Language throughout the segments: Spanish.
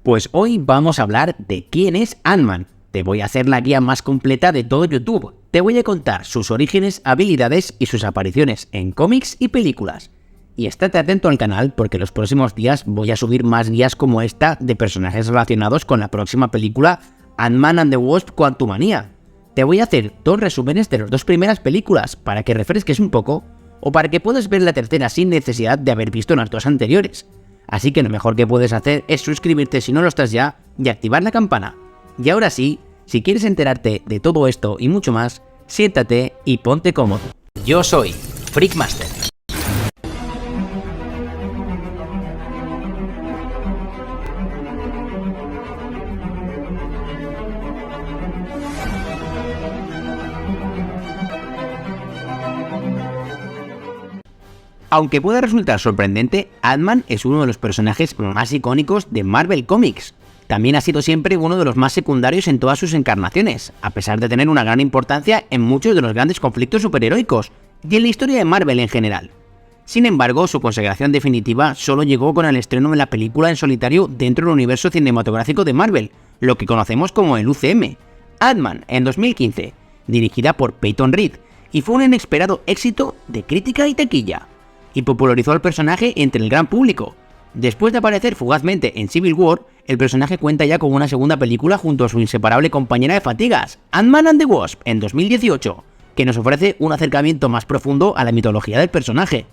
Pues hoy vamos a hablar de quién es Ant-Man. Te voy a hacer la guía más completa de todo YouTube. Te voy a contar sus orígenes, habilidades y sus apariciones en cómics y películas. Y estate atento al canal porque los próximos días voy a subir más guías como esta de personajes relacionados con la próxima película Ant-Man and the Wasp: Quantumania. Te voy a hacer 2 resúmenes de las 2 primeras películas para que refresques un poco o para que puedas ver la tercera sin necesidad de haber visto las 2 anteriores. Así que lo mejor que puedes hacer es suscribirte si no lo estás ya y activar la campana. Y ahora sí, si quieres enterarte de todo esto y mucho más, siéntate y ponte cómodo. Yo soy Freakmaster. Aunque pueda resultar sorprendente, Ant-Man es uno de los personajes más icónicos de Marvel Comics. También ha sido siempre uno de los más secundarios en todas sus encarnaciones, a pesar de tener una gran importancia en muchos de los grandes conflictos superheroicos y en la historia de Marvel en general. Sin embargo, su consagración definitiva solo llegó con el estreno de la película en solitario dentro del universo cinematográfico de Marvel, lo que conocemos como el UCM, Ant-Man, en 2015, dirigida por Peyton Reed, y fue un inesperado éxito de crítica y taquilla, y popularizó al personaje entre el gran público. Después de aparecer fugazmente en Civil War, el personaje cuenta ya con una segunda película junto a su inseparable compañera de fatigas, Ant-Man and the Wasp, en 2018, que nos ofrece un acercamiento más profundo a la mitología del personaje.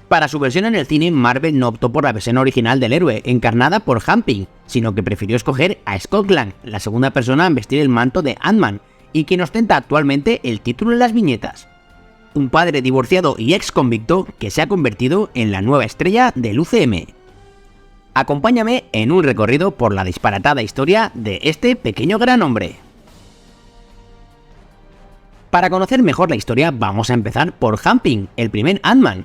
Para su versión en el cine, Marvel no optó por la versión original del héroe, encarnada por Hank Pym, sino que prefirió escoger a Scott Lang, la segunda persona en vestir el manto de Ant-Man, y quien ostenta actualmente el título en las viñetas. Un padre divorciado y ex convicto que se ha convertido en la nueva estrella del UCM. Acompáñame en un recorrido por la disparatada historia de este pequeño gran hombre. Para conocer mejor la historia vamos a empezar por Hank Pym, el primer Ant-Man.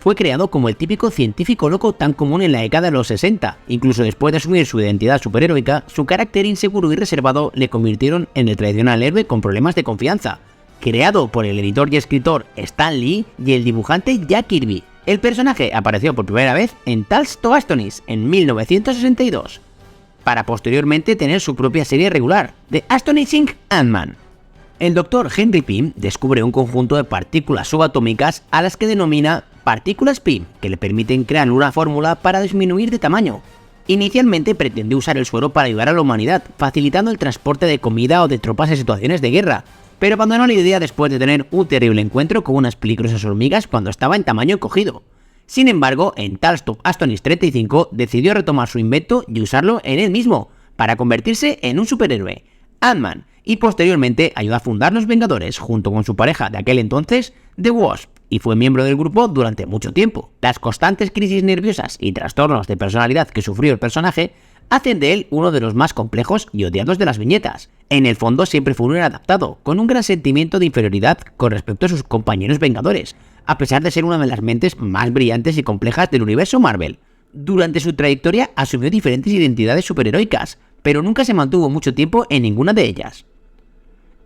Fue creado como el típico científico loco tan común en la década de los 60, incluso después de asumir su identidad superheroica, su carácter inseguro y reservado le convirtieron en el tradicional héroe con problemas de confianza. Creado por el editor y escritor Stan Lee y el dibujante Jack Kirby. El personaje apareció por primera vez en Tales to Astonis en 1962, para posteriormente tener su propia serie regular, The Astonishing Ant-Man. El Dr. Henry Pym descubre un conjunto de partículas subatómicas a las que denomina partículas Pym, que le permiten crear una fórmula para disminuir de tamaño. Inicialmente pretendió usar el suero para ayudar a la humanidad, facilitando el transporte de comida o de tropas en situaciones de guerra, pero abandonó la idea después de tener un terrible encuentro con unas peligrosas hormigas cuando estaba en tamaño encogido. Sin embargo, en Tales to Astonis 35 decidió retomar su invento y usarlo en él mismo, para convertirse en un superhéroe, Ant-Man, y posteriormente ayudó a fundar los Vengadores junto con su pareja de aquel entonces, The Wasp, y fue miembro del grupo durante mucho tiempo. Las constantes crisis nerviosas y trastornos de personalidad que sufrió el personaje hacen de él uno de los más complejos y odiados de las viñetas. En el fondo siempre fue un adaptado, con un gran sentimiento de inferioridad con respecto a sus compañeros Vengadores, a pesar de ser una de las mentes más brillantes y complejas del universo Marvel. Durante su trayectoria asumió diferentes identidades superheroicas, pero nunca se mantuvo mucho tiempo en ninguna de ellas.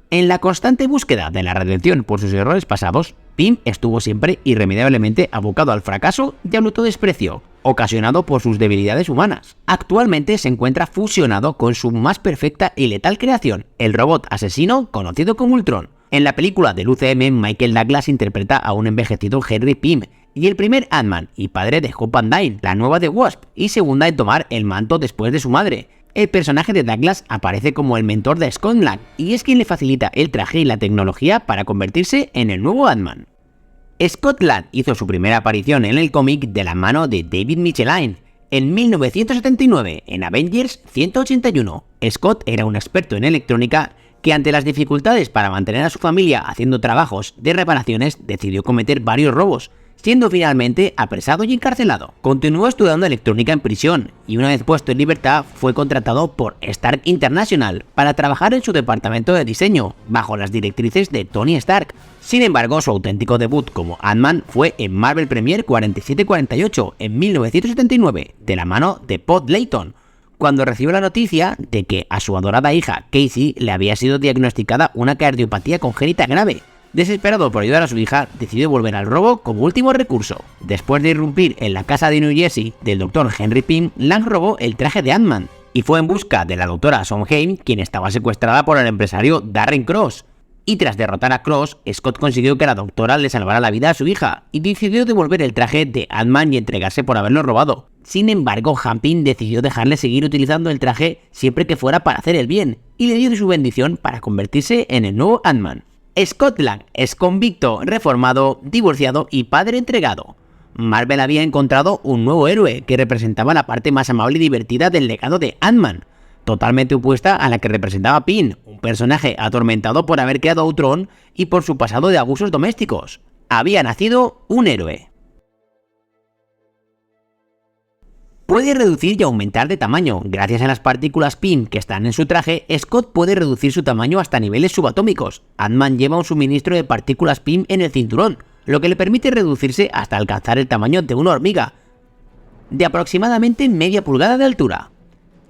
En la constante búsqueda de la redención por sus errores pasados, Pym estuvo siempre irremediablemente abocado al fracaso y al autodesprecio, ocasionado por sus debilidades humanas. Actualmente se encuentra fusionado con su más perfecta y letal creación, el robot asesino conocido como Ultron. En la película del UCM, Michael Douglas interpreta a un envejecido Henry Pym, y el primer Ant-Man y padre de Hope Van Dyne, la nueva de Wasp, y segunda en tomar el manto después de su madre. El personaje de Douglas aparece como el mentor de Scott Lang, y es quien le facilita el traje y la tecnología para convertirse en el nuevo Ant-Man. Scott Lang hizo su primera aparición en el cómic de la mano de David Michelinie en 1979 en Avengers 181. Scott era un experto en electrónica que ante las dificultades para mantener a su familia haciendo trabajos de reparaciones decidió cometer varios robos, siendo finalmente apresado y encarcelado. Continuó estudiando electrónica en prisión y una vez puesto en libertad fue contratado por Stark International para trabajar en su departamento de diseño, bajo las directrices de Tony Stark. Sin embargo, su auténtico debut como Ant-Man fue en Marvel Premiere 4748 en 1979, de la mano de Pod Layton, cuando recibió la noticia de que a su adorada hija Casey le había sido diagnosticada una cardiopatía congénita grave. Desesperado por ayudar a su hija, decidió volver al robo como último recurso. Después de irrumpir en la casa de New Jersey del Dr. Henry Pym, Lang robó el traje de Ant-Man y fue en busca de la doctora Sondheim, quien estaba secuestrada por el empresario Darren Cross. Y tras derrotar a Cross, Scott consiguió que la doctora le salvara la vida a su hija y decidió devolver el traje de Ant-Man y entregarse por haberlo robado. Sin embargo, Hanpin decidió dejarle seguir utilizando el traje siempre que fuera para hacer el bien y le dio su bendición para convertirse en el nuevo Ant-Man. Scott Lang es convicto, reformado, divorciado y padre entregado. Marvel había encontrado un nuevo héroe que representaba la parte más amable y divertida del legado de Ant-Man, totalmente opuesta a la que representaba Pym, un personaje atormentado por haber creado a Ultron y por su pasado de abusos domésticos. Había nacido un héroe. Puede reducir y aumentar de tamaño. Gracias a las partículas Pym que están en su traje, Scott puede reducir su tamaño hasta niveles subatómicos. Ant-Man lleva un suministro de partículas Pym en el cinturón, lo que le permite reducirse hasta alcanzar el tamaño de una hormiga, de aproximadamente media pulgada de altura.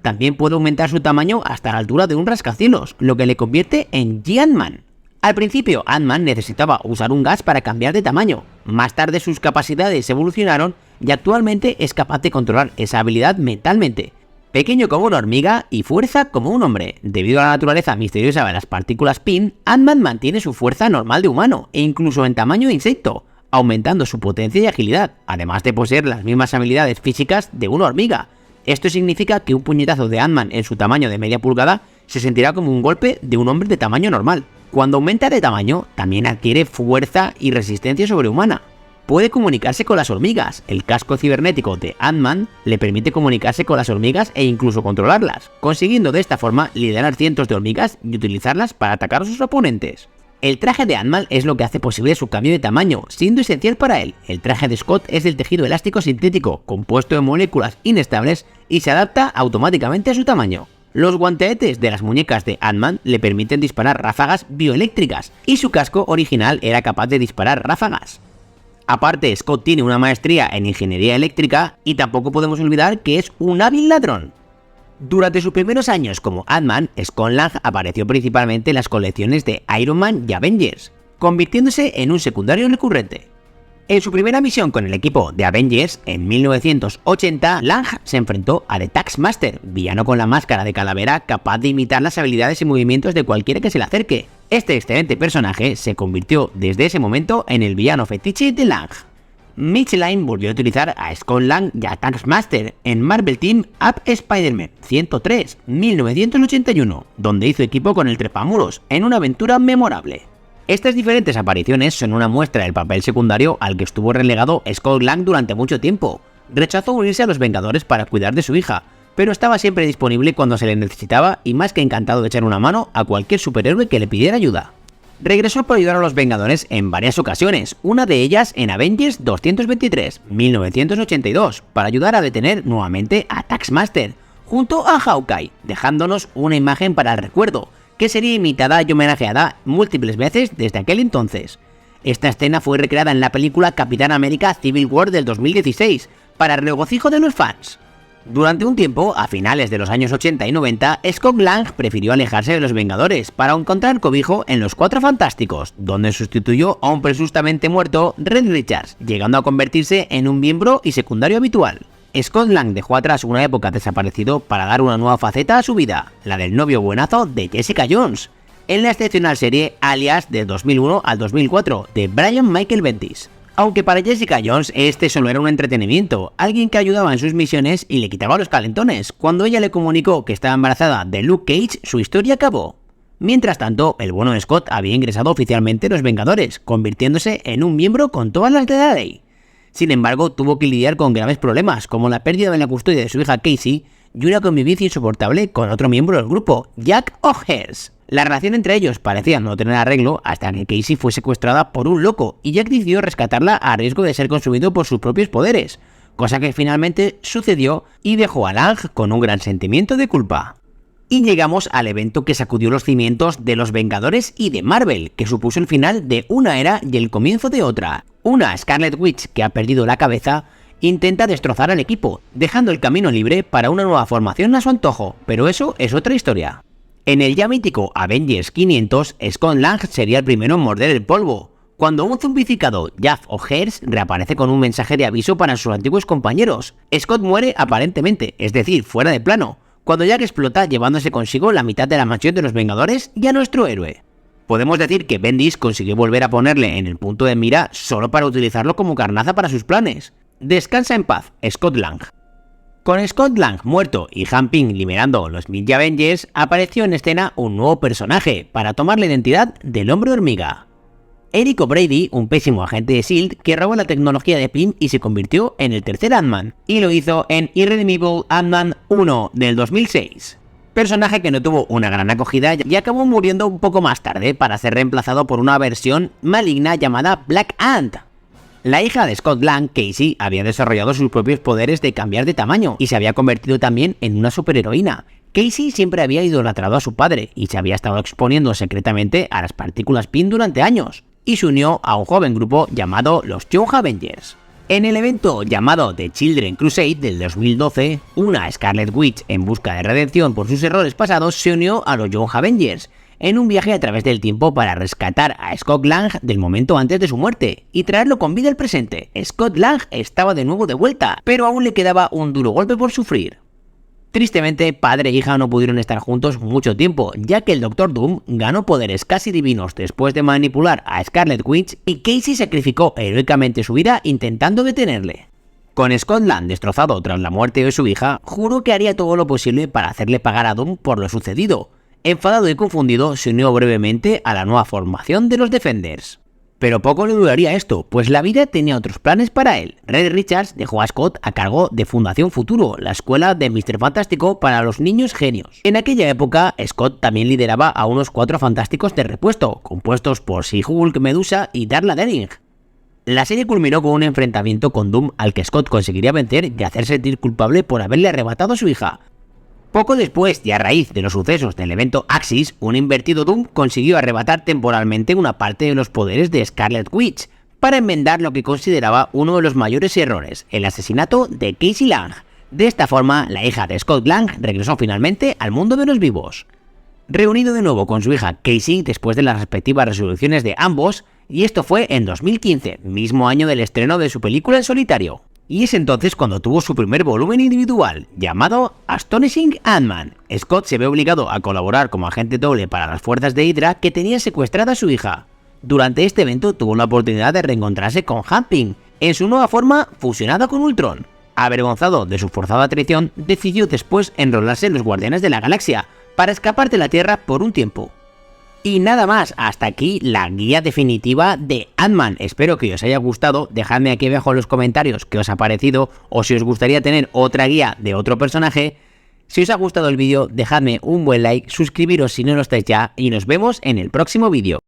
También puede aumentar su tamaño hasta la altura de un rascacielos, lo que le convierte en Giant-Man. Al principio, Ant-Man necesitaba usar un gas para cambiar de tamaño. Más tarde sus capacidades evolucionaron y actualmente es capaz de controlar esa habilidad mentalmente. Pequeño como una hormiga y fuerza como un hombre. Debido a la naturaleza misteriosa de las partículas Pym, Ant-Man mantiene su fuerza normal de humano e incluso en tamaño de insecto, aumentando su potencia y agilidad, además de poseer las mismas habilidades físicas de una hormiga. Esto significa que un puñetazo de Ant-Man en su tamaño de media pulgada se sentirá como un golpe de un hombre de tamaño normal. Cuando aumenta de tamaño, también adquiere fuerza y resistencia sobrehumana. Puede comunicarse con las hormigas. El casco cibernético de Ant-Man le permite comunicarse con las hormigas e incluso controlarlas, consiguiendo de esta forma liderar cientos de hormigas y utilizarlas para atacar a sus oponentes. El traje de Ant-Man es lo que hace posible su cambio de tamaño, siendo esencial para él. El traje de Scott es del tejido elástico sintético, compuesto de moléculas inestables y se adapta automáticamente a su tamaño. Los guantetes de las muñecas de Ant-Man le permiten disparar ráfagas bioeléctricas y su casco original era capaz de disparar ráfagas. Aparte, Scott tiene una maestría en ingeniería eléctrica y tampoco podemos olvidar que es un hábil ladrón. Durante sus primeros años como Ant-Man, Scott Lang apareció principalmente en las colecciones de Iron Man y Avengers, convirtiéndose en un secundario recurrente. En su primera misión con el equipo de Avengers, en 1980, Lang se enfrentó a The Taskmaster, villano con la máscara de calavera capaz de imitar las habilidades y movimientos de cualquiera que se le acerque. Este excelente personaje se convirtió desde ese momento en el villano fetiche de Lang. Michelin volvió a utilizar a Scott Lang y a Taskmaster en Marvel Team Up Spider-Man 103, 1981, donde hizo equipo con el Trepamuros en una aventura memorable. Estas diferentes apariciones son una muestra del papel secundario al que estuvo relegado Scott Lang durante mucho tiempo. Rechazó unirse a los Vengadores para cuidar de su hija, pero estaba siempre disponible cuando se le necesitaba y más que encantado de echar una mano a cualquier superhéroe que le pidiera ayuda. Regresó para ayudar a los Vengadores en varias ocasiones, una de ellas en Avengers 223, 1982, para ayudar a detener nuevamente a Taskmaster, junto a Hawkeye, dejándonos una imagen para el recuerdo, que sería imitada y homenajeada múltiples veces desde aquel entonces. Esta escena fue recreada en la película Capitán América Civil War del 2016, para el regocijo de los fans. Durante un tiempo, a finales de los años 80 y 90, Scott Lang prefirió alejarse de los Vengadores para encontrar cobijo en los Cuatro Fantásticos, donde sustituyó a un presuntamente muerto Reed Richards, llegando a convertirse en un miembro y secundario habitual. Scott Lang dejó atrás una época desaparecido para dar una nueva faceta a su vida, la del novio buenazo de Jessica Jones, en la excepcional serie Alias de 2001 al 2004 de Brian Michael Bendis. Aunque para Jessica Jones este solo era un entretenimiento, alguien que ayudaba en sus misiones y le quitaba los calentones. Cuando ella le comunicó que estaba embarazada de Luke Cage, su historia acabó. Mientras tanto, el bueno de Scott había ingresado oficialmente en los Vengadores, convirtiéndose en un miembro con todas las de la ley. Sin embargo, tuvo que lidiar con graves problemas, como la pérdida de la custodia de su hija Casey y una convivencia insoportable con otro miembro del grupo, Jack O'Hare. La relación entre ellos parecía no tener arreglo hasta que Casey fue secuestrada por un loco y Jack decidió rescatarla a riesgo de ser consumido por sus propios poderes, cosa que finalmente sucedió y dejó a Lang con un gran sentimiento de culpa. Y llegamos al evento que sacudió los cimientos de los Vengadores y de Marvel, que supuso el final de una era y el comienzo de otra. Una Scarlet Witch que ha perdido la cabeza intenta destrozar al equipo, dejando el camino libre para una nueva formación a su antojo, pero eso es otra historia. En el ya mítico Avengers 500, Scott Lang sería el primero en morder el polvo, cuando un zombificado, Jaff O'Hare, reaparece con un mensaje de aviso para sus antiguos compañeros. Scott muere aparentemente, es decir, fuera de plano, cuando Jack explota llevándose consigo la mitad de la mansión de los Vengadores y a nuestro héroe. Podemos decir que Bendis consiguió volver a ponerle en el punto de mira solo para utilizarlo como carnaza para sus planes. Descansa en paz, Scott Lang. Con Scott Lang muerto y Hank Pym liberando los Midget Avengers, apareció en escena un nuevo personaje para tomar la identidad del Hombre Hormiga. Eric O'Brady, un pésimo agente de S.H.I.E.L.D. que robó la tecnología de Pym y se convirtió en el tercer Ant-Man, y lo hizo en Irredeemable Ant-Man 1 del 2006. Personaje que no tuvo una gran acogida y acabó muriendo un poco más tarde para ser reemplazado por una versión maligna llamada Black Ant. La hija de Scott Lang, Casey, había desarrollado sus propios poderes de cambiar de tamaño y se había convertido también en una superheroína. Casey siempre había idolatrado a su padre y se había estado exponiendo secretamente a las partículas Pym durante años, y se unió a un joven grupo llamado los Young Avengers. En el evento llamado The Children Crusade del 2012, una Scarlet Witch en busca de redención por sus errores pasados se unió a los Young Avengers en un viaje a través del tiempo para rescatar a Scott Lang del momento antes de su muerte y traerlo con vida al presente. Scott Lang estaba de nuevo de vuelta, pero aún le quedaba un duro golpe por sufrir. Tristemente, padre e hija no pudieron estar juntos mucho tiempo, ya que el Dr. Doom ganó poderes casi divinos después de manipular a Scarlet Witch y Casey sacrificó heroicamente su vida intentando detenerle. Con Scott Lang destrozado tras la muerte de su hija, juró que haría todo lo posible para hacerle pagar a Doom por lo sucedido. Enfadado y confundido, se unió brevemente a la nueva formación de los Defenders. Pero poco le duraría esto, pues la vida tenía otros planes para él. Reed Richards dejó a Scott a cargo de Fundación Futuro, la escuela de Mr. Fantástico para los niños genios. En aquella época, Scott también lideraba a unos 4 fantásticos de repuesto, compuestos por She-Hulk, Medusa y Darla Dering. La serie culminó con un enfrentamiento con Doom al que Scott conseguiría vencer y hacer sentir culpable por haberle arrebatado a su hija. Poco después, y a raíz de los sucesos del evento Axis, un invertido Doom consiguió arrebatar temporalmente una parte de los poderes de Scarlet Witch para enmendar lo que consideraba uno de los mayores errores, el asesinato de Casey Lang. De esta forma, la hija de Scott Lang regresó finalmente al mundo de los vivos. Reunido de nuevo con su hija Casey después de las respectivas resoluciones de ambos, y esto fue en 2015, mismo año del estreno de su película en solitario. Y es entonces cuando tuvo su primer volumen individual, llamado Astonishing Ant-Man. Scott se ve obligado a colaborar como agente doble para las fuerzas de Hydra que tenían secuestrada a su hija. Durante este evento tuvo la oportunidad de reencontrarse con Hank Pym, en su nueva forma fusionada con Ultron. Avergonzado de su forzada traición, decidió después enrolarse en los Guardianes de la Galaxia, para escapar de la Tierra por un tiempo. Y nada más, hasta aquí la guía definitiva de Ant-Man. Espero que os haya gustado, dejadme aquí abajo en los comentarios qué os ha parecido o si os gustaría tener otra guía de otro personaje. Si os ha gustado el vídeo, dejadme un buen like, suscribiros si no lo estáis ya y nos vemos en el próximo vídeo.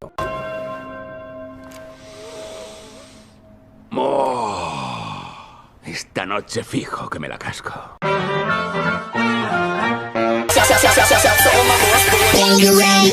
Esta noche fijo que me la casco. You ready?